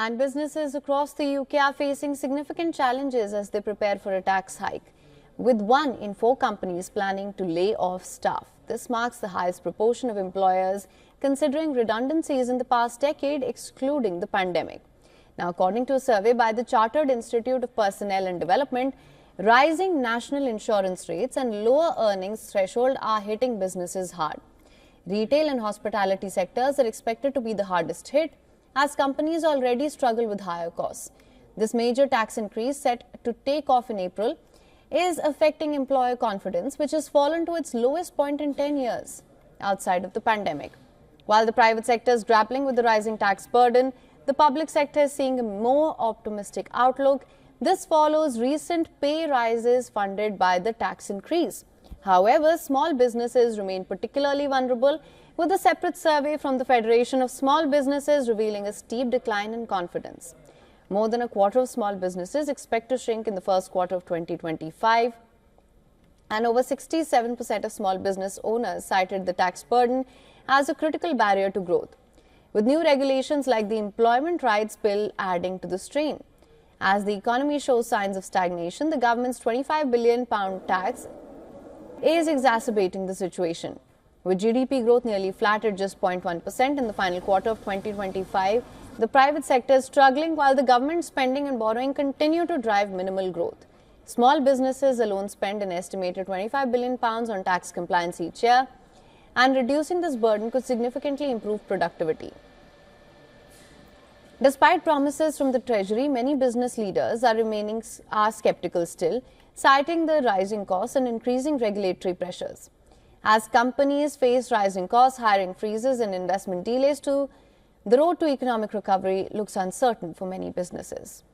And businesses across the UK are facing significant challenges as they prepare for a tax hike, with 1 in 4 companies planning to lay off staff. This marks the highest proportion of employers considering redundancies in the past decade, excluding the pandemic. Now, according to a survey by the Chartered Institute of Personnel and Development, rising national insurance rates and lower earnings threshold are hitting businesses hard. Retail and hospitality sectors are expected to be the hardest hit, as companies already struggle with higher costs. This major tax increase, set to take off in April, is affecting employer confidence, which has fallen to its lowest point in 10 years outside of the pandemic. While the private sector is grappling with the rising tax burden, the public sector is seeing a more optimistic outlook. This follows recent pay rises funded by the tax increase. However, small businesses remain particularly vulnerable, with a separate survey from the Federation of Small Businesses revealing a steep decline in confidence. More than a quarter of small businesses expect to shrink in the first quarter of 2025, and over 67% of small business owners cited the tax burden as a critical barrier to growth, with new regulations like the Employment Rights Bill adding to the strain. As the economy shows signs of stagnation, the government's £25 billion tax is exacerbating the situation. With GDP growth nearly flat at just 0.1% in the final quarter of 2025, the private sector is struggling while the government spending and borrowing continue to drive minimal growth. Small businesses alone spend an estimated £25 billion on tax compliance each year, and reducing this burden could significantly improve productivity. Despite promises from the Treasury, many business leaders are skeptical still, citing the rising costs and increasing regulatory pressures. As companies face rising costs, hiring freezes and investment delays, the road to economic recovery looks uncertain for many businesses.